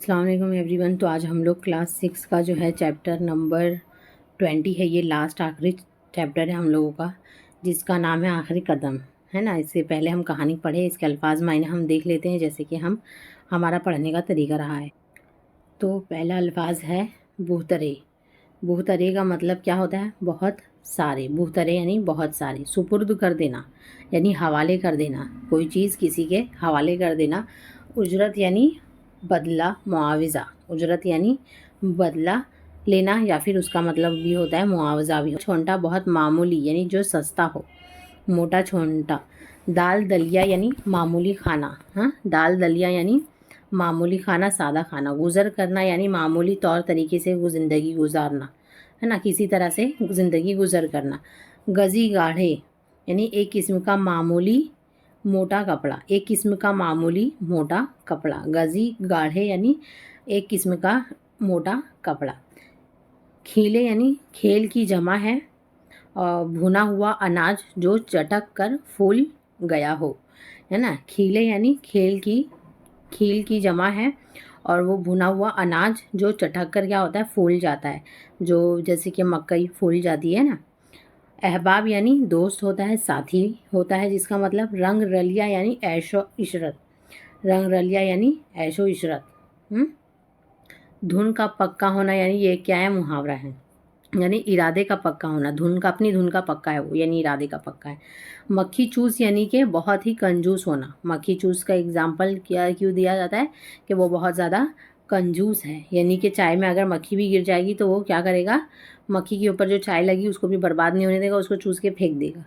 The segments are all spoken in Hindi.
अस्सलाम वालेकुम एवरीवन। तो आज हम लोग क्लास 6 का जो है चैप्टर नंबर 20 है, ये लास्ट आखिरी चैप्टर है हम लोगों का, जिसका नाम है आखिरी कदम, है ना। इससे पहले हम कहानी पढ़े, इसके अल्फाज मायने हम देख लेते हैं, जैसे कि हमारा पढ़ने का तरीका रहा है। तो पहला अल्फाज है बूहतरे। बूहतरे का मतलब क्या होता है? बहुत सारे। बूहतरे यानी बहुत सारे। सुपुर्द कर देना यानी हवाले कर देना, कोई चीज़ किसी के हवाले कर देना। उजरत यानी बदला, मुआवजा। उजरत यानी बदला लेना, या फिर उसका मतलब भी होता है मुआवजा भी। छोटा बहुत मामूली यानी जो सस्ता हो, मोटा छोटा। दाल दलिया यानी मामूली खाना। हाँ, दाल दलिया यानी मामूली खाना, सादा खाना। गुज़र करना यानी मामूली तौर तरीके से वो ज़िंदगी गुजारना, है ना, किसी तरह से ज़िंदगी गुज़र करना। गज़ी गाढ़े यानी एक किस्म का मामूली मोटा कपड़ा। एक किस्म का मामूली मोटा कपड़ा। गज़ी गाढ़े यानी एक किस्म का मोटा कपड़ा। खीले यानी खेल की जमा है। और भुना हुआ अनाज जो चटक कर फूल गया हो, है ना। खीले यानी खील की जमा है, और वो भुना हुआ अनाज जो चटक कर क्या होता है, फूल जाता है, जो जैसे कि मकई फूल जाती है ना। अहबाब यानी दोस्त होता है, साथी होता है, जिसका मतलब रंग रलिया यानी ऐशो इशरत। रंग रलिया यानी ऐशो इशरत। धुन का पक्का होना यानी ये क्या है, मुहावरा है, यानी इरादे का पक्का होना। धुन का, अपनी धुन का पक्का है वो, यानी इरादे का पक्का है। मक्खी चूस यानी कि बहुत ही कंजूस होना। मक्खी चूस का एग्जाम्पल क्या क्यों दिया जाता है कि वो बहुत ज़्यादा कंजूस है, यानी कि चाय में अगर मक्खी भी गिर जाएगी तो वो क्या करेगा, मक्खी के ऊपर जो चाय लगी उसको भी बर्बाद नहीं होने देगा, उसको चूस के फेंक देगा,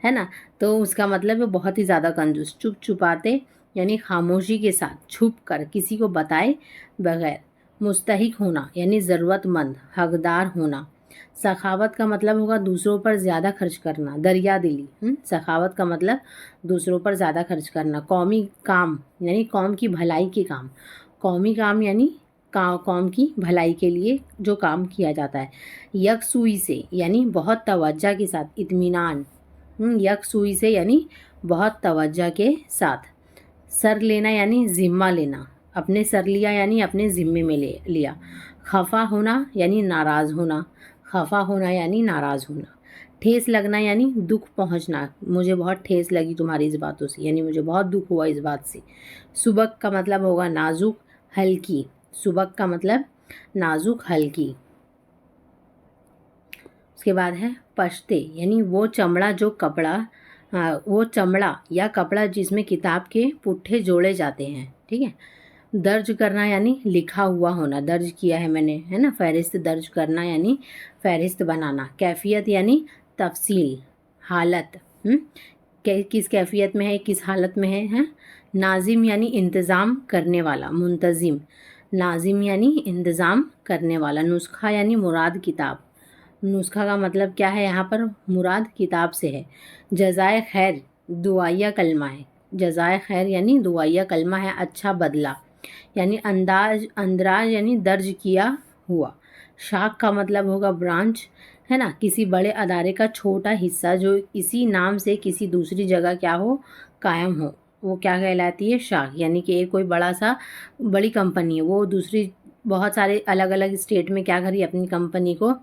है ना। तो उसका मतलब वो बहुत ही ज़्यादा कंजूस। चुप चुपाते यानी खामोशी के साथ, छुप कर, किसी को बताए बगैर। मुस्तहिक होना यानी ज़रूरतमंद, हकदार होना। सखावत का मतलब होगा दूसरों पर ज़्यादा खर्च करना, दरिया दिली। सखावत का मतलब दूसरों पर ज़्यादा खर्च करना। कौमी काम यानी कौम की भलाई के काम। कौमी काम यानी कौम की भलाई के लिए जो काम किया जाता है। यकसुई से यानी बहुत तवज्जो के साथ, इत्मीनान। यकसुई से यानी बहुत तवज्जो के साथ। सर लेना यानी ज़िम्मा लेना। अपने सर लिया यानी अपने ज़िम्मे में ले लिया। खफा होना यानी नाराज़ होना। खफा होना यानी नाराज़ होना। ठेस लगना यानी दुख पहुंचना, मुझे बहुत ठेस लगी तुम्हारी इस बातों से, यानी मुझे बहुत दुख हुआ इस बात से। सुबक का मतलब होगा नाजुक, हल्की। सुबक का मतलब नाजुक, हल्की। उसके बाद है पश्ते यानी वो चमड़ा जो कपड़ा, वो चमड़ा या कपड़ा जिसमें किताब के पुट्ठे जोड़े जाते हैं, ठीक है। दर्ज करना यानी लिखा हुआ होना, दर्ज किया है मैंने, है ना। फहरिस्त दर्ज करना यानी फहरिस्त बनाना। कैफियत यानी तफसील, हालत। किस कैफियत में है, किस हालत में है। नाजिम यानी इंतज़ाम करने वाला, मुंतजिम। नाजिम यानी इंतज़ाम करने वाला। नुस्खा यानी मुराद किताब। नुस्खा का मतलब क्या है, यहाँ पर मुराद किताब से है। जज़ाए खैर दुआया कलमा है। जज़ाए खैर यानी दुआया कलमा है। अच्छा बदला यानी अंदराज यानी दर्ज किया हुआ। शाख का मतलब होगा ब्रांच, है ना, किसी बड़े अदारे का छोटा हिस्सा जो इसी नाम से किसी दूसरी जगह क्या हो, कायम हो, वो क्या कहलाती है, शाख। यानी कि एक कोई बड़ी कंपनी है, वो दूसरी बहुत सारे अलग अलग स्टेट में क्या कर रही है, अपनी कंपनी को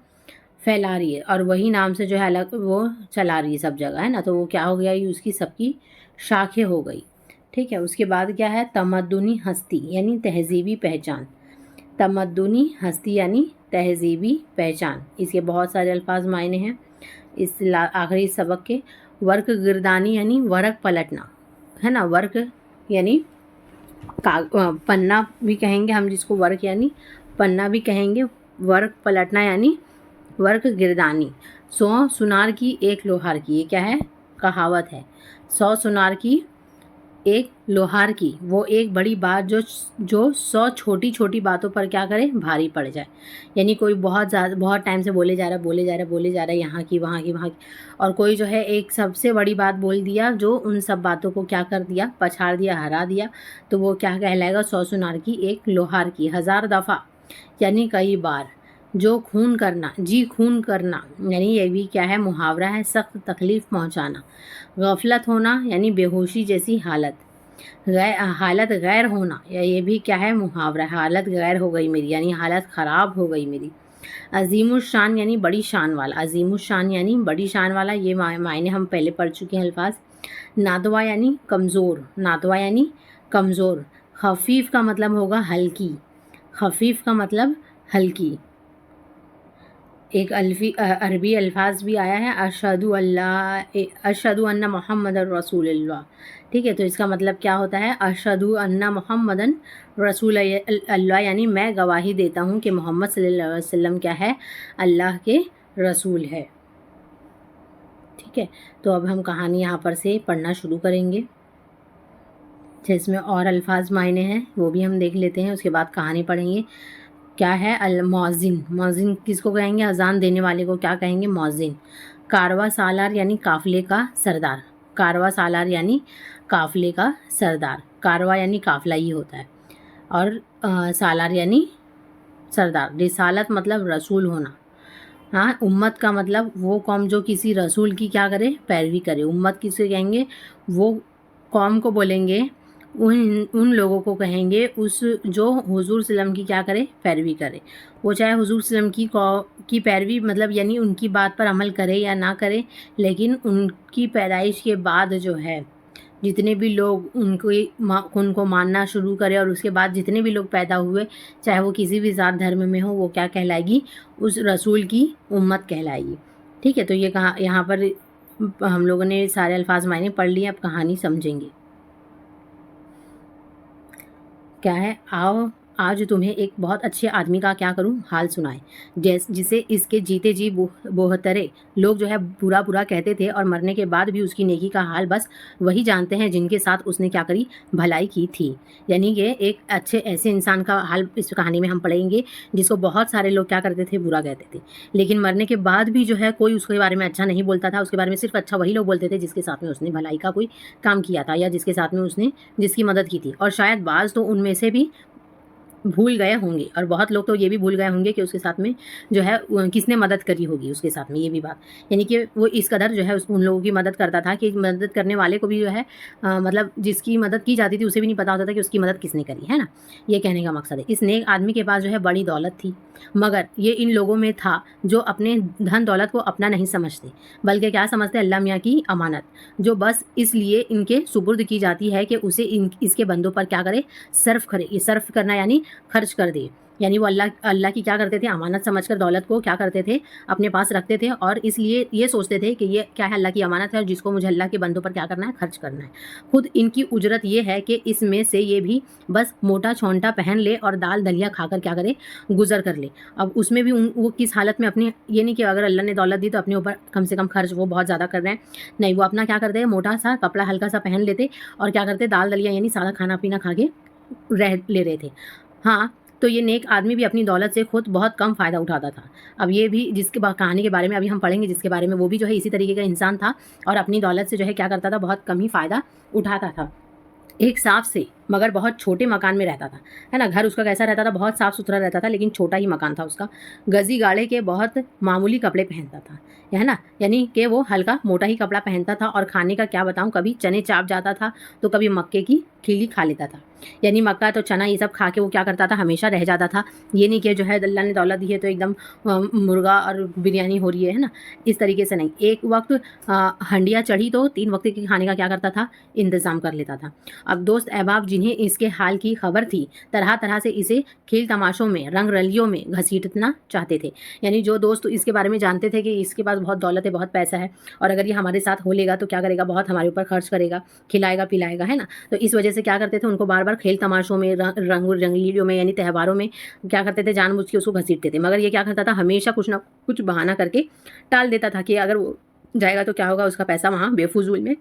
फैला रही है, और वही नाम से जो है अलग वो चला रही है सब जगह, है ना। तो वो क्या हो गया, ये उसकी सबकी शाखें हो गई, ठीक है। उसके बाद क्या है, तमद्दुनी हस्ती यानी तहजीबी पहचान। तमद्दुनी हस्ती यानी तहजीबी पहचान। इसके बहुत सारे अल्फाज मायने हैं इस आखिरी सबक के। वर्क गिरदानी यानी वर्क पलटना, है ना। वर्क यानी पन्ना भी कहेंगे हम जिसको, वर्क यानी पन्ना भी कहेंगे। वर्क पलटना यानी वर्क गिरदानी। 100 सुनार की एक लोहार की, ये क्या है, कहावत है। 100 सुनार की एक लोहार की, वो एक बड़ी बात जो 100 छोटी छोटी बातों पर क्या करे, भारी पड़ जाए। यानी कोई बहुत टाइम से बोले जा रहा है यहाँ की वहाँ की, और कोई जो है एक सबसे बड़ी बात बोल दिया जो उन सब बातों को क्या कर दिया, पछाड़ दिया, हरा दिया, तो वो क्या कहलाएगा, 100 सुनार की एक लोहार की। 1000 दफ़ा यानी कई बार। जो खून करना, जी खून करना, यानी ये भी क्या है, मुहावरा है, सख्त तकलीफ़ पहुँचाना। गफलत होना यानी बेहोशी जैसी हालत। हालत गैर होना, या ये भी क्या है, मुहावरा है। हालत गैर हो गई मेरी, यानी हालत ख़राब हो गई मेरी। अजीमुशान यानी बड़ी शान वाला, अजीमुशान यानी बड़ी शान वाला, ये मायने हम पहले पढ़ चुके हैं अल्फाज। नादवा यानी कमज़ोर, नादवा यानी कमज़ोर। खफीफ का मतलब होगा हल्की, खफीफ का मतलब हल्की। एक अरबी अल्फाज भी आया है, अशहदु अन्ना मोहम्मदन रसूलुल्लाह। ठीक है, तो इसका मतलब क्या होता है, अशहदु अन्ना मोहम्मदन रसूल अल्लाह, यानी मैं गवाही देता हूँ कि मोहम्मद सल्लल्लाहु अलैहि वसल्लम क्या है, अल्लाह के रसूल है। ठीक है, तो अब हम कहानी यहाँ पर से पढ़ना शुरू करेंगे, जिसमें और अल्फाज मायने हैं वो भी हम देख लेते हैं, उसके बाद कहानी पढ़ेंगे। क्या है, अल मौज़िन, मौज़िन किसको कहेंगे, अजान देने वाले को क्या कहेंगे, मौज़िन। कारवा सालार यानी काफ़िले का सरदार, कारवा सालार यानी काफ़िले का सरदार। कारवा यानी काफ़िला ही होता है, और सालार यानी सरदार। रिसालत मतलब रसूल होना। हाँ, उम्मत का मतलब वो कौम जो किसी रसूल की क्या करे, पैरवी करे। उम्मत किसे कहेंगे, वो कौम को बोलेंगे, उन लोगों को कहेंगे उस जो हुजूर सल्लम की क्या करे, पैरवी करे। वो चाहे हुजूर सल्लम की पैरवी मतलब यानी उनकी बात पर अमल करे या ना करे, लेकिन उनकी पैदाइश के बाद जो है जितने भी लोग उनको मानना शुरू करें, और उसके बाद जितने भी लोग पैदा हुए, चाहे वो किसी भी ज़ात धर्म में हो, वो क्या कहलाएगी, उस रसूल की उम्मत कहलाएगी। ठीक है, तो ये कहा यहाँ पर हम लोगों ने सारे अल्फाज मायने पढ़ लिए, अब कहानी समझेंगे। क्या है, आओ आज तुम्हें एक बहुत अच्छे आदमी का क्या करूं, हाल सुनाए, जिसे इसके जीते जी बोहतरे लोग जो है बुरा बुरा कहते थे, और मरने के बाद भी उसकी नेकी का हाल बस वही जानते हैं जिनके साथ उसने क्या करी, भलाई की थी। यानी कि एक अच्छे ऐसे इंसान का हाल इस कहानी में हम पढ़ेंगे, जिसको बहुत सारे लोग क्या करते थे, बुरा कहते थे, लेकिन मरने के बाद भी जो है कोई उसके बारे में अच्छा नहीं बोलता था। उसके बारे में सिर्फ अच्छा वही लोग बोलते थे जिसके साथ में उसने भलाई का कोई काम किया था, या जिसके साथ में उसने जिसकी मदद की थी। और शायद बाज़ तो उनमें से भी भूल गए होंगे, और बहुत लोग तो ये भी भूल गए होंगे कि उसके साथ में जो है किसने मदद करी होगी उसके साथ में, ये भी बात, यानी कि वो इस कदर जो है उन लोगों की मदद करता था कि मदद करने वाले को भी जो है मतलब जिसकी मदद की जाती थी उसे भी नहीं पता होता था कि उसकी मदद किसने करी है ना। ये कहने का मकसद है, इस नेक आदमी के पास जो है बड़ी दौलत थी, मगर ये इन लोगों में था जो अपने धन दौलत को अपना नहीं समझते, बल्कि क्या समझते, अल्लाह मियाँ की अमानत, जो बस इसलिए इनके सुपुर्द की जाती है कि उसे इसके बंदों पर क्या करे, सर्फ करे। ये सर्फ करना यानी खर्च कर दे, यानी वो अल्लाह की क्या करते थे, अमानत समझकर दौलत को क्या करते थे, अपने पास रखते थे, और इसलिए ये सोचते थे कि ये क्या है, अल्लाह की अमानत है, और जिसको मुझे अल्लाह के बंदों पर क्या करना है, खर्च करना है। खुद इनकी उजरत ये है कि इसमें से ये भी बस मोटा छोंटा पहन ले और दाल दलिया खाकर क्या करे, गुजर कर ले। अब उसमें भी वो किस हालत में अपनी, ये नहीं कि अगर अल्लाह ने दौलत दी तो अपने ऊपर कम से कम खर्च वो बहुत ज़्यादा कर रहे हैं, नहीं, वो अपना क्या करते हैं, मोटा सा कपड़ा हल्का सा पहन लेते, और क्या करते, दाल दलिया यानी सादा खाना पीना खा के रह ले रहे थे। हाँ, तो ये नेक आदमी भी अपनी दौलत से खुद बहुत कम फ़ायदा उठाता था। अब ये भी जिसके कहानी के बारे में अभी हम पढ़ेंगे, जिसके बारे में, वो भी जो है इसी तरीके का इंसान था, और अपनी दौलत से जो है क्या करता था, बहुत कम ही फ़ायदा उठाता था। एक साफ से मगर बहुत छोटे मकान में रहता था, है ना। घर उसका कैसा रहता था, बहुत साफ़ सुथरा रहता था, लेकिन छोटा ही मकान था उसका। गजी गाड़े के बहुत मामूली कपड़े पहनता था, है ना, यानी कि वो हल्का मोटा ही कपड़ा पहनता था। और खाने का क्या बताऊं, कभी चने चाप जाता था तो कभी मक्के की खीली खा लेता था, यानी मक्का तो चना ये सब खा के वो क्या करता था, हमेशा रह जाता था। ये नहीं कि जो है अल्लाह ने दौलत दी है तो एकदम मुर्गा और बिरयानी हो रही है ना, इस तरीके से नहीं। एक वक्त हंडिया चढ़ी तो 3 वक्त के खाने का क्या करता था, इंतज़ाम कर लेता था। अब दोस्त अहबाब जिन्हें इसके हाल की खबर थी, तरह तरह से इसे खेल तमाशों में, रंग रलियों में घसीटना चाहते थे। यानी जो दोस्त इसके बारे में जानते थे कि इसके पास बहुत दौलत है, बहुत पैसा है, और अगर ये हमारे साथ हो लेगा तो क्या करेगा, बहुत हमारे ऊपर खर्च करेगा, खिलाएगा पिलाएगा, है ना, तो इस वजह से क्या करते थे, उनको बार बार खेल तमाशों में, रंग रंगलीलियों में, यानी त्योहारों में क्या करते थे, जानबूझ के उसको घसीटते थे। मगर ये क्या करता था, हमेशा कुछ ना कुछ बहाना करके टाल देता था कि अगर वो जाएगा तो क्या होगा, उसका पैसा वहाँ बेफजूल में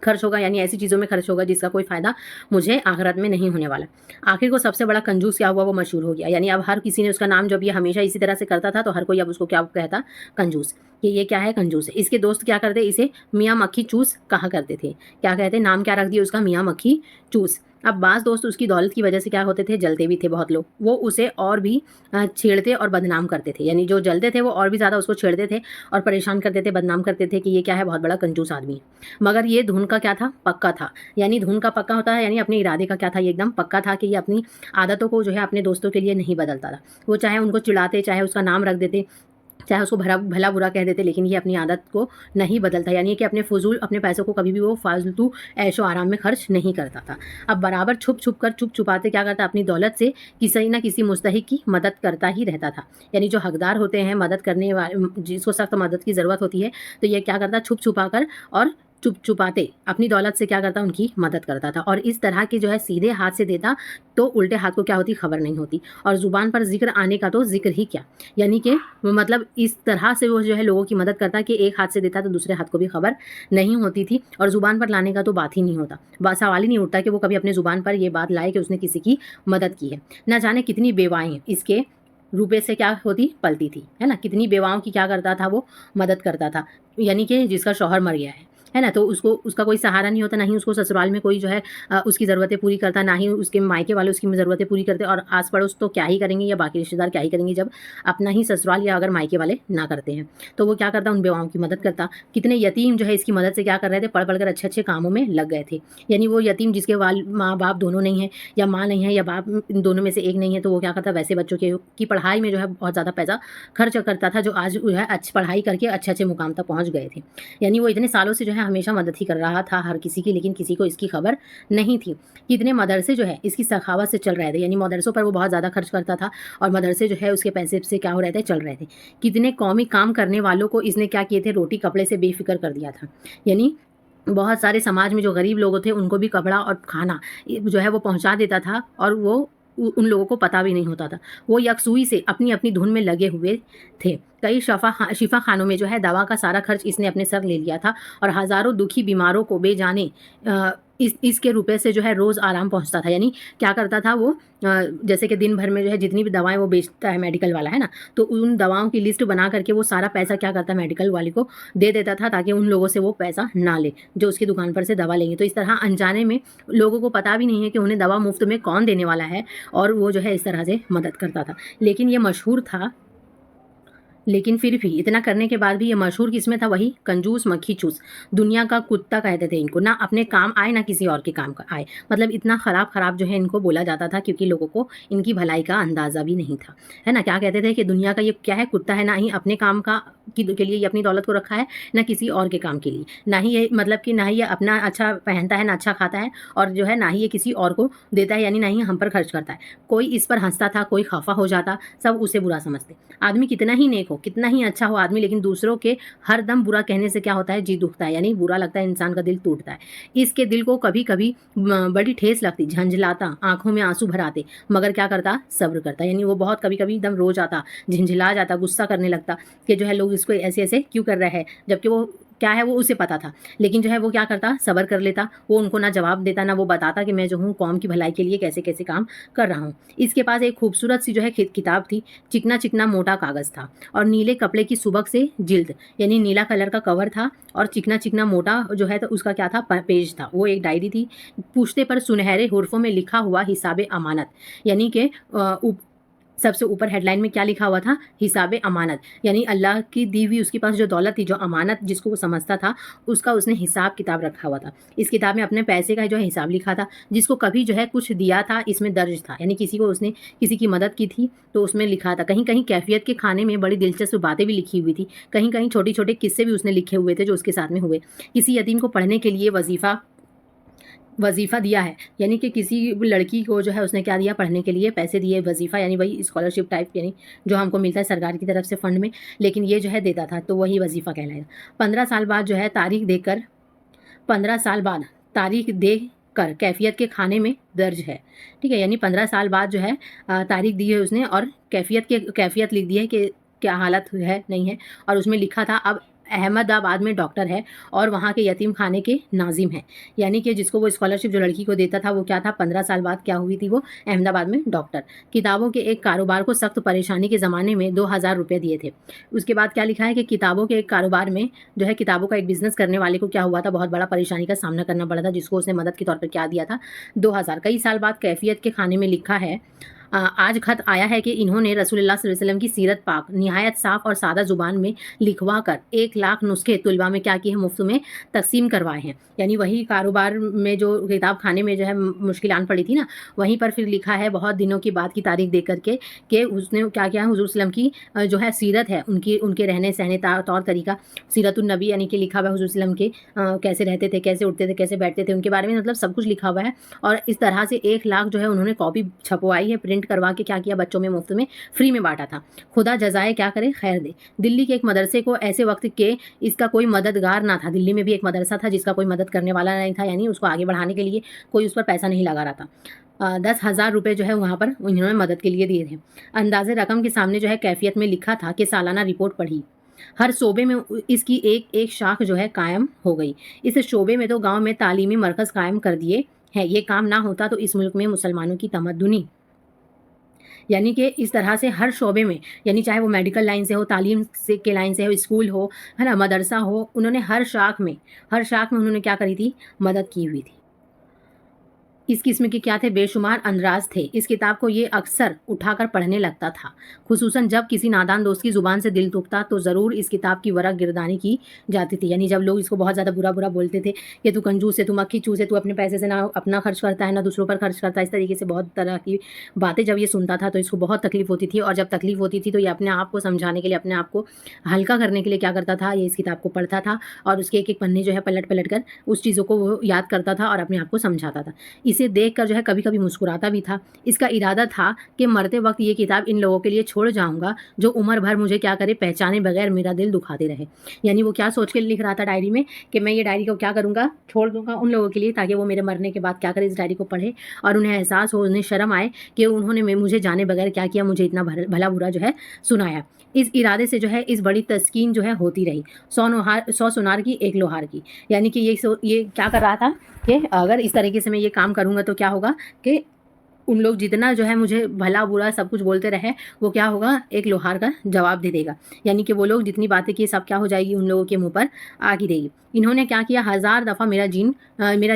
खर्च होगा, यानी ऐसी चीज़ों में खर्च होगा जिसका कोई फ़ायदा मुझे आखिरत में नहीं होने वाला। आखिर को सबसे बड़ा कंजूस क्या हुआ, वो मशहूर हो गया। यानी अब हर किसी ने उसका नाम, जब ये हमेशा इसी तरह से करता था तो हर कोई अब उसको क्या कहता, कंजूस, कि ये क्या है, कंजूस है। इसके दोस्त क्या करते, इसे मियाँ मक्खी चूस कहा करते थे। क्या कहते, नाम क्या रख दिया उसका, मियाँ मक्खी चूस। अब बाज़ दोस्त उसकी दौलत की वजह से क्या होते थे, जलते भी थे बहुत लोग, वो उसे और भी छेड़ते और बदनाम करते थे। यानी जो जलते थे वो और भी ज़्यादा उसको छेड़ते थे और परेशान करते थे, बदनाम करते थे कि ये क्या है, बहुत बड़ा कंजूस आदमी है। मगर ये धुन का क्या था, पक्का था। यानी धुन का पक्का होता है, यानी अपने इरादे का क्या था, ये एकदम पक्का था कि ये अपनी आदतों को जो है अपने दोस्तों के लिए नहीं बदलता था। वो चाहे उनको चिढ़ाते, चाहे उसका नाम रख देते, चाहे उसको भला बुरा कह देते, लेकिन ये अपनी आदत को नहीं बदलता। यानी कि अपने फजूल अपने पैसों को कभी भी वो फालतू ऐशो आराम में खर्च नहीं करता था। अब बराबर छुप छुपाते क्या करता, अपनी दौलत से किसी न किसी मुस्तहिक की मदद करता ही रहता था। यानी जो हकदार होते हैं, मदद करने वाले, जिसको सख्त मदद की ज़रूरत होती है, तो ये क्या करता, छुप छुपा कर और चुप चुपाते अपनी दौलत से क्या करता, उनकी मदद करता था। और इस तरह के जो है सीधे हाथ से देता तो उल्टे हाथ को क्या होती, खबर नहीं होती। और ज़ुबान पर जिक्र आने का तो जिक्र ही क्या, यानी कि मतलब इस तरह से वो जो है लोगों की मदद करता कि एक हाथ से देता तो दूसरे हाथ को भी खबर नहीं होती थी। और ज़ुबान पर लाने का तो बात ही नहीं होता, सवाल ही नहीं उठता कि वो कभी अपने ज़ुबान पर ये बात लाए कि उसने किसी की मदद की है। न जाने कितनी बेवाएँ इसके रुपए से क्या होती, पलती थी, है ना। कितनी बेवाओं की क्या करता था, वो मदद करता था। यानी कि जिसका शौहर मर गया है ना, तो उसको उसका कोई सहारा नहीं होता, ना ही उसको ससुराल में कोई जो है उसकी ज़रूरतें पूरी करता, ना ही उसके मायके वाले उसकी ज़रूरतें पूरी करते। और आस पड़ोस तो क्या ही करेंगे, या बाकी रिश्तेदार क्या ही करेंगे, जब अपना ही ससुराल या अगर मायके वाले ना करते हैं। तो वो क्या करता, उन बेवाओं की मदद करता। कितने यतीम जो है इसकी मदद से क्या कर रहे थे, पढ़ कर अच्छे अच्छे कामों में लग गए थे। यानी वो यतीम जिसके माँ बाप दोनों नहीं है, या माँ नहीं है या बाप, इन दोनों में से एक नहीं है, तो वो क्या करता, वैसे बच्चों की पढ़ाई में जो है बहुत ज़्यादा पैसा खर्च करता था, जो आज जो है अच्छी पढ़ाई करके अच्छे अच्छे मुकाम तक पहुँच गए थे। यानी वो इतने सालों से जो है हमेशा मदद ही कर रहा था हर किसी की, लेकिन किसी को इसकी खबर नहीं थी। कितने मदरसे जो है इसकी सखावत से चल रहे थे, यानी मदरसों पर वो बहुत ज़्यादा खर्च करता था और मदरसे जो है उसके पैसे से क्या हो रहे थे, चल रहे थे। कितने कौमी काम करने वालों को इसने क्या किए थे, रोटी कपड़े से बेफिक्र कर दिया था। यानी बहुत सारे समाज में जो गरीब लोग थे उनको भी कपड़ा और खाना जो है वो पहुंचा देता था, और वो उन लोगों को पता भी नहीं होता था। वो यकसुई से अपनी अपनी धुन में लगे हुए थे। कई शिफा खानों में जो है दवा का सारा खर्च इसने अपने सर ले लिया था, और हज़ारों दुखी बीमारों को बेजाने इसके रुपए से जो है रोज़ आराम पहुंचता था। यानी क्या करता था वो, जैसे कि दिन भर में जो है जितनी भी दवाएं वो बेचता है मेडिकल वाला, है ना, तो उन दवाओं की लिस्ट बना करके वो सारा पैसा क्या करता, मेडिकल वाले को दे देता था, ताकि उन लोगों से वो पैसा ना ले जो उसकी दुकान पर से दवा लेंगे। तो इस तरह अनजाने में लोगों को पता भी नहीं है कि उन्हें दवा मुफ्त में कौन देने वाला है, और वो जो है इस तरह से मदद करता था। लेकिन ये मशहूर था, लेकिन फिर भी इतना करने के बाद भी ये मशहूर किसमें था, वही कंजूस मक्खी चूस, दुनिया का कुत्ता कहते थे इनको। ना अपने काम आए ना किसी और के काम का आए, मतलब इतना ख़राब जो है इनको बोला जाता था, क्योंकि लोगों को इनकी भलाई का अंदाज़ा भी नहीं था, है ना। क्या कहते थे कि दुनिया का ये क्या है, कुत्ता है, ना ही अपने काम का के लिए ये अपनी दौलत को रखा है, ना किसी और के काम के लिए, ना ही ये मतलब कि ना ही ये अपना अच्छा पहनता है, ना अच्छा खाता है, और जो है ना ही ये किसी और को देता है, यानी ना ही हम पर खर्च करता है। कोई इस पर हंसता था, कोई खफा हो जाता, सब उसे बुरा समझते। आदमी कितना ही नेक हो, कितना ही अच्छा हो आदमी, लेकिन दूसरों के हर दम बुरा कहने से क्या होता है, जी दुखता है, यानी बुरा लगता है, इंसान का दिल टूटता है। इसके दिल को कभी कभी बड़ी ठेस लगती, झंझलाता, आंखों में आंसू भर आते, मगर क्या करता, सब्र करता। यानी वो बहुत कभी कभी एकदम रो जाता, झंझला जाता, गुस्सा करने लगता कि जो है लोग इसको ऐसे ऐसे क्यों कर रहे हैं, जबकि वो क्या है वो उसे पता था। लेकिन जो है वो क्या करता, सब्र कर लेता। वो उनको ना जवाब देता, ना वो बताता कि मैं जो हूँ कौम की भलाई के लिए कैसे कैसे काम कर रहा हूँ। इसके पास एक खूबसूरत सी जो है किताब थी, चिकना चिकना मोटा कागज़ था, और नीले कपड़े की सुबक से जिल्द, यानी नीला कलर का कवर था, और चिकना चिकना मोटा जो है तो उसका क्या था, पेज था। वो एक डायरी थी, पूछते पर सुनहरे हुर्फों में लिखा हुआ हिसाब अमानत, यानी कि सबसे ऊपर हेडलाइन में क्या लिखा हुआ था, हिसाब अमानत, यानी अल्लाह की दी हुई उसके पास जो दौलत थी, जो अमानत जिसको वो समझता था, उसका उसने हिसाब किताब रखा हुआ था। इस किताब में अपने पैसे का जो है हिसाब लिखा था, जिसको कभी जो है कुछ दिया था इसमें दर्ज था, यानी किसी को उसने किसी की मदद की थी तो उसमें लिखा था। कहीं कहीं कैफियत के खाने में बड़ी दिलचस्प बातें भी लिखी हुई थी, कहीं कहीं छोटे छोटे किस्से भी उसने लिखे हुए थे जो उसके साथ में हुए। किसी यतीम को पढ़ने के लिए वजीफ़ा दिया है, यानी कि किसी लड़की को जो है उसने क्या दिया, पढ़ने के लिए पैसे दिए, वजीफ़ा यानी वही स्कॉलरशिप टाइप, यानी जो हमको मिलता है सरकार की तरफ से फंड में, लेकिन ये जो है देता था, तो वही वजीफ़ा कहलाएगा। 15 साल बाद जो है 15 साल बाद तारीख दे कर कैफियत के खाने में दर्ज है, ठीक है। यानी 15 साल बाद जो है तारीख दी है उसने, और कैफियत लिख दी है कि क्या हालत है नहीं है, और उसमें लिखा था अब अहमदाबाद में डॉक्टर है और वहाँ के यतीम खाने के नाजिम है। यानी कि जिसको वो स्कॉलरशिप जो लड़की को देता था वो क्या था, 15 साल बाद क्या हुई थी वो, अहमदाबाद में डॉक्टर। किताबों के एक कारोबार को सख्त परेशानी के ज़माने में 2000 रुपये दिए थे। उसके बाद क्या लिखा है कि किताबों के एक कारोबार में जो है, किताबों का एक बिजनेस करने वाले को क्या हुआ था, बहुत बड़ा परेशानी का सामना करना पड़ा था, जिसको उसने मदद के तौर पर क्या दिया था, 2000। कई साल बाद कैफियत के खाने में लिखा है, आज खत आया है कि इन्होंने रसूलुल्लाह सल्लल्लाहु अलैहि वसल्लम की सीरत पाक निहायत साफ़ और सादा ज़ुबान में लिखवा कर 1 लाख नुस्खे तुलबा में क्या किए हैं, मुफ्त में तकसीम करवाए हैं। यानी वही कारोबार में जो किताब खाने में जो है मुश्किल आन पड़ी थी ना, वहीं पर फिर लिखा है बहुत दिनों की बात की तारीख दे करके कि उसने क्या किया, हुज़ूर सल्लम की जो है सीरत है, उनके रहने सहने तौर तरीका, सीरतुन्नबी यानी कि लिखा हुआ है हुज़ूर सल्लम के कैसे रहते थे, कैसे उठते थे, कैसे बैठते थे, उनके बारे में मतलब सब कुछ लिखा हुआ है। और इस तरह से 1 लाख जो है उन्होंने कॉपी छपवाई है, प्रिंट करवा के क्या किया, बच्चों में मुफ्त में फ्री में बांटा था। खुदा जजाए क्या करे, खैर दे। दिल्ली के एक मदरसे को ऐसे वक्त के इसका कोई मददगार ना था। दिल्ली में भी एक मदरसा था जिसका कोई मदद करने वाला नहीं था, यानी उसको आगे बढ़ाने के लिए कोई उस पर पैसा नहीं लगा रहा था। 10,000 रुपये जो है वहाँ पर इन्होंने मदद के लिए दिए थे। अंदाजे रकम के सामने जो है कैफियत में लिखा था कि सालाना रिपोर्ट पढ़ी, हर शोबे में इसकी एक एक शाख जो है कायम हो गई। इस शोबे में तो गांव में तालीमी मरकज़ कायम कर दिए हैं। ये काम ना होता तो इस मुल्क में मुसलमानों की तमद्दुनी, यानी कि इस तरह से हर शोबे में, यानी चाहे वो मेडिकल लाइन से हो, तालीम से के लाइन से हो, स्कूल हो, है ना, मदरसा हो, उन्होंने हर शाख में उन्होंने क्या करी थी, मदद की हुई थी। इस किस्म के क्या थे, बेशुमार अंदराज थे। इस किताब को ये अक्सर उठाकर पढ़ने लगता था, खुसूसन जब किसी नादान दोस्त की ज़ुबान से दिल दुखता तो ज़रूर इस किताब की वरक गिरदानी की जाती थी। यानी जब लोग इसको बहुत ज़्यादा बुरा बुरा बोलते थे कि तू कंजूस है, तू मक्खी चूस है, तू अपने पैसे से ना अपना खर्च करता है ना दूसरों पर खर्च करता है, इस तरीके से बहुत तरह की बातें जब ये सुनता था तो इसको बहुत तकलीफ़ होती थी। और जब तकलीफ़ होती थी तो ये अपने आप को समझाने के लिए, अपने आप को हल्का करने के लिए क्या करता था, ये इस किताब को पढ़ता था और उसके एक एक पन्ने जो है पलट पलट कर उस चीज़ों को वो याद करता था और अपने आप को समझाता था। इसे देख कर जो है कभी कभी मुस्कुराता भी था। इसका इरादा था कि मरते वक्त ये किताब इन लोगों के लिए छोड़ जाऊंगा जो उम्र भर मुझे क्या करे, पहचाने बगैर मेरा दिल दुखाते रहे। यानी वो क्या सोच के लिख रहा था डायरी में कि मैं ये डायरी को क्या करूंगा, छोड़ दूंगा उन लोगों के लिए, ताकि वो मेरे मरने के बाद क्या करे, इस डायरी को पढ़े और उन्हें एहसास हो, उन्हें शर्म आए कि उन्होंने मुझे जाने बगैर क्या किया, मुझे इतना भला बुरा जो है सुनाया। इस इरादे से जो है इस बड़ी तस्कीन जो है होती रही, 100 सुनार की 1 लोहार की। यानी कि ये क्या कर रहा था कि अगर इस तरीके से मैं ये काम करूँगा तो क्या होगा कि उन लोग जितना जो है मुझे भला बुरा सब कुछ बोलते रहे, वो क्या होगा, एक लोहार का जवाब दे देगा। यानी कि वो लोग जितनी बातें की सब क्या हो जाएगी, उन लोगों के मुंह पर आ गिरेगी। इन्होंने क्या किया, 1000 दफ़ा मेरा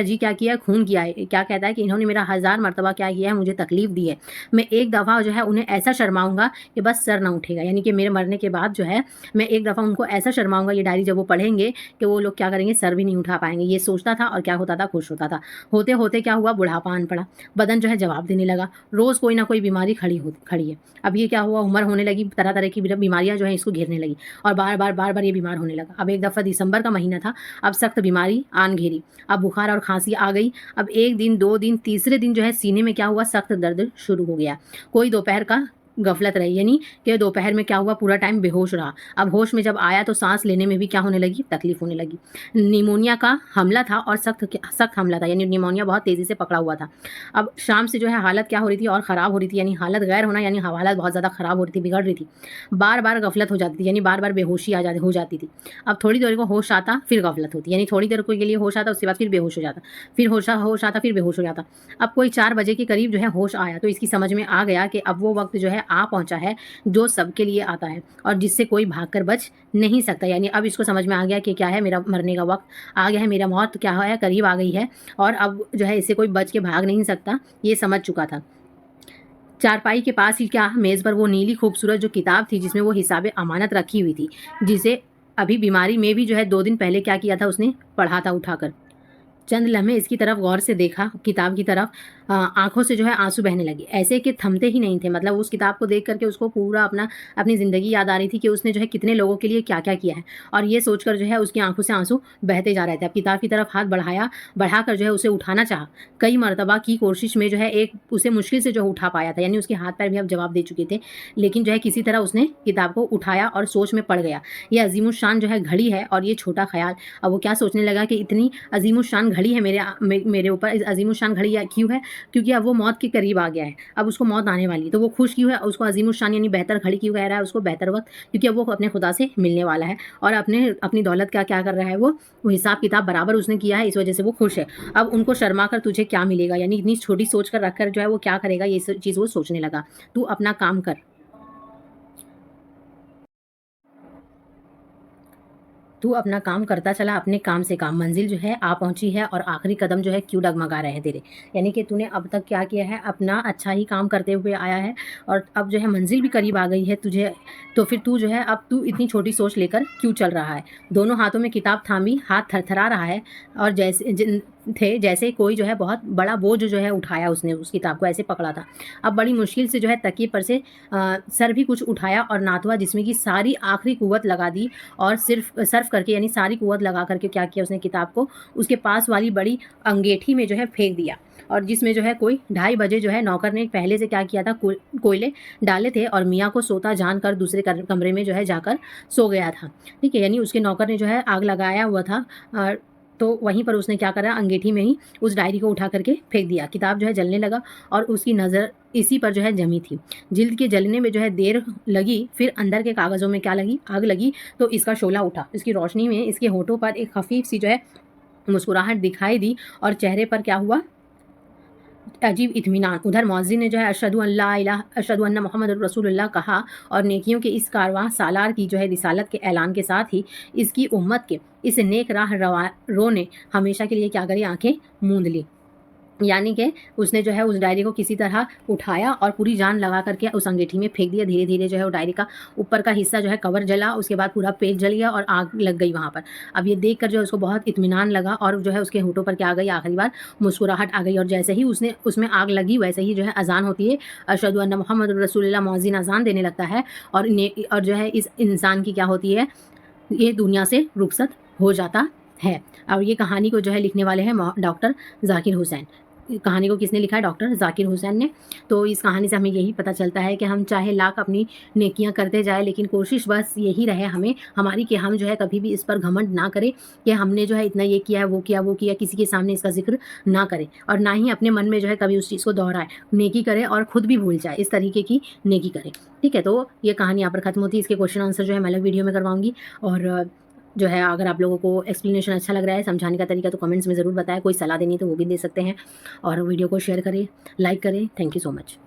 जी क्या किया, खून किया है। क्या कहता है कि इन्होंने मेरा 1000 मरतबा क्या किया है, मुझे तकलीफ़ दी है। मैं एक दफ़ा जो है उन्हें ऐसा शर्माऊँगा कि बस सर ना उठेगा। यानी कि मेरे मरने के बाद जो है मैं एक दफ़ा उनको ऐसा शर्माऊँगा, ये डायरी जब वो पढ़ेंगे कि वो लोग क्या करेंगे, सर भी नहीं उठा पाएंगे। ये सोचता था और क्या होता था, खुश होता था। होते होते क्या हुआ, बुढ़ापा आन पड़ा, बदन जो है जवाब देने लगा, रोज़ कोई ना कोई बीमारी खड़ी है। अब ये क्या हुआ, उम्र होने लगी, तरह तरह की बीमारियां जो है इसको घेरने लगी और बार बार ये बीमार होने लगा। अब एक दफ़ा दिसंबर का महीना था, अब सख्त बीमारी आन घेरी, अब बुखार और खांसी आ गई। अब 1 दिन 2 दिन तीसरे दिन जो है सीने में क्या हुआ, सख्त दर्द शुरू हो गया। कोई दोपहर का गफलत रही, यानी कि दोपहर में क्या हुआ, पूरा टाइम बेहोश रहा। अब होश में जब आया तो सांस लेने में भी क्या होने लगी, तकलीफ होने लगी। निमोनिया का हमला था और सख्त हमला था, यानी निमोनिया बहुत तेज़ी से पकड़ा हुआ था। अब शाम से जो है हालत क्या हो रही थी, और ख़राब हो रही थी, यानी हालत गैर होना, यानी हालत बहुत ज़्यादा ख़राब हो रही थी, बिगड़ रही थी। बार बार गफलत हो जाती थी, यानी बार बार बेहोशी हो जाती थी। अब थोड़ी देर को होश आता, फिर गफलत होती, यानी थोड़ी देर के लिए होश आता, उसके बाद फिर बेहोश हो जाता, फिर होश आता, फिर बेहोश हो जाता। अब कोई 4 बजे के करीब जो है होश आया तो इसकी समझ में आ गया कि अब वो वक्त जो है आ पहुंचा है जो सबके लिए आता है और जिससे कोई भागकर बच नहीं सकता। यानी अब इसको समझ में आ गया कि क्या है, मेरा मरने का वक्त आ गया है, मेरा मौत क्या है, करीब आ गई है और अब जो है इससे कोई बच के भाग नहीं सकता, ये समझ चुका था। चारपाई के पास ही क्या, मेज़ पर वो नीली खूबसूरत जो किताब थी जिसमें वो हिसाब अमानत रखी हुई थी, जिसे अभी बीमारी में भी जो है 2 दिन पहले क्या किया था, उसने पढ़ा था उठाकर। चंद लम्हे इसकी तरफ गौर से देखा, किताब की तरफ, आंखों से जो है आंसू बहने लगे, ऐसे कि थमते ही नहीं थे। मतलब उस किताब को देख करके उसको पूरा अपनी ज़िंदगी याद आ रही थी कि उसने जो है कितने लोगों के लिए क्या क्या किया है, और ये सोचकर जो है उसकी आंखों से आंसू बहते जा रहे थे। अब किताब की तरफ हाथ बढ़ाकर जो है उसे उठाना चाहा, कई मरतबा की कोशिश में जो है एक उसे मुश्किल से जो उठा पाया था, यानी उसके हाथ पैर भी अब जवाब दे चुके थे, लेकिन जो है किसी तरह उसने किताब को उठाया और सोच में पड़ गया। ये अजीमुशान जो है घड़ी है और ये छोटा ख्याल। अब वो क्या सोचने लगा कि इतनी अजीमुशान घड़ी है मेरे ऊपर, अजीमुशान घड़ी क्यों है, क्योंकि अब वो मौत के करीब आ गया है, अब उसको मौत आने वाली है। तो वो खुश क्यों है, उसको अज़ीमुश्शान यानी बेहतर घड़ी क्यों कह रहा है उसको, बेहतर वक़्त, क्योंकि अब वो अपने खुदा से मिलने वाला है और अपनी दौलत का क्या कर रहा है, वो हिसाब किताब बराबर उसने किया है, इस वजह से वो खुश है। अब उनको शर्मा कर तुझे क्या मिलेगा, यानी इतनी छोटी सोच कर रख कर जो है वो क्या करेगा, ये चीज़ वो सोचने लगा। तू अपना काम कर, तू अपना काम करता चला, अपने काम से काम, मंजिल जो है आ पहुंची है और आखिरी कदम जो है क्यों डगमगा रहे हैं तेरे, यानी कि तूने अब तक क्या किया है, अपना अच्छा ही काम करते हुए आया है और अब जो है मंजिल भी करीब आ गई है तुझे, तो फिर तू जो है अब तू इतनी छोटी सोच लेकर क्यों चल रहा है। दोनों हाथों में किताब थामी, हाथ थरथरा रहा है और जैसे कोई जो है बहुत बड़ा बोझ जो है उठाया, उसने उस किताब को ऐसे पकड़ा था। अब बड़ी मुश्किल से जो है तकिए पर से सर भी कुछ उठाया और नाथुआ जिसमें की सारी आखिरी कुव्वत लगा दी और सिर्फ सर्फ करके, यानी सारी कुव्वत लगा करके क्या किया उसने, किताब को उसके पास वाली बड़ी अंगीठी में जो है फेंक दिया। और जिसमें जो है कोई 2:30 बजे जो है नौकर ने पहले से क्या किया था, कोयले डाले थे और मियाँ को सोता जानकर दूसरे कमरे में जो है जाकर सो गया था। ठीक है, यानी उसके नौकर ने जो है आग लगाया हुआ था, तो वहीं पर उसने क्या करा, अंगीठी में ही उस डायरी को उठा करके फेंक दिया। किताब जो है जलने लगा और उसकी नज़र इसी पर जो है जमी थी। जिल्द के जलने में जो है देर लगी, फिर अंदर के कागज़ों में क्या लगी, आग लगी, तो इसका शोला उठा। इसकी रोशनी में इसके होठों पर एक खफीफ सी जो है मुस्कुराहट दिखाई दी और चेहरे पर क्या हुआ, अजीब इत्मीनान। उधर मौज़िन ने जो है अशहदु अन्ना मुहम्मद रसूलुल्लाह कहा और नेकियों के इस कारवां सालार की जो है रिसालत के ऐलान के साथ ही इसकी उम्मत के इस नेक राह रो ने हमेशा के लिए क्या करी, आंखें मूंद ली। यानी कि उसने जो है उस डायरी को किसी तरह उठाया और पूरी जान लगा करके उस अंगीठी में फेंक दिया। धीरे धीरे जो है वो डायरी का ऊपर का हिस्सा जो है कवर जला, उसके बाद पूरा पेज जल गया और आग लग गई वहाँ पर। अब ये देख कर जो है उसको बहुत इत्मीनान लगा और जो है उसके होठों पर क्या आ गई, आखिरी बार मुस्कुराहट आ गई। और जैसे ही उसने उसमें आग लगी वैसे ही जो है अजान होती है, अशहदु अन्ना मुहम्मद रसूलुल्लाह, मौज़िन अजान देने लगता है और जो है इस इंसान की क्या होती है, ये दुनिया से रुखसत हो जाता है। अब ये कहानी को जो है लिखने वाले हैं डॉक्टर ज़ाकिर हुसैन। कहानी को किसने लिखा है, डॉक्टर ज़ाकिर हुसैन ने। तो इस कहानी से हमें यही पता चलता है कि हम चाहे लाख अपनी नेकियां करते जाए, लेकिन कोशिश बस यही रहे हमारी कि हम जो है कभी भी इस पर घमंड ना करें कि हमने जो है इतना ये किया है, वो किया, किसी के सामने इसका जिक्र ना करें और ना ही अपने मन में जो है कभी उस चीज़ को दोहराए। नेकी करे और खुद भी भूल जाए, इस तरीके की नेकी करें। ठीक है, तो ये कहानी यहाँ पर खत्म होती है। इसके क्वेश्चन आंसर जो है मैं अलग वीडियो में करवाऊंगी और जो है अगर आप लोगों को एक्सप्लेनेशन अच्छा लग रहा है, समझाने का तरीका, तो कमेंट्स में ज़रूर बताएं। कोई सलाह देनी तो वो भी दे सकते हैं और वीडियो को शेयर करें, लाइक करें। Thank you so much.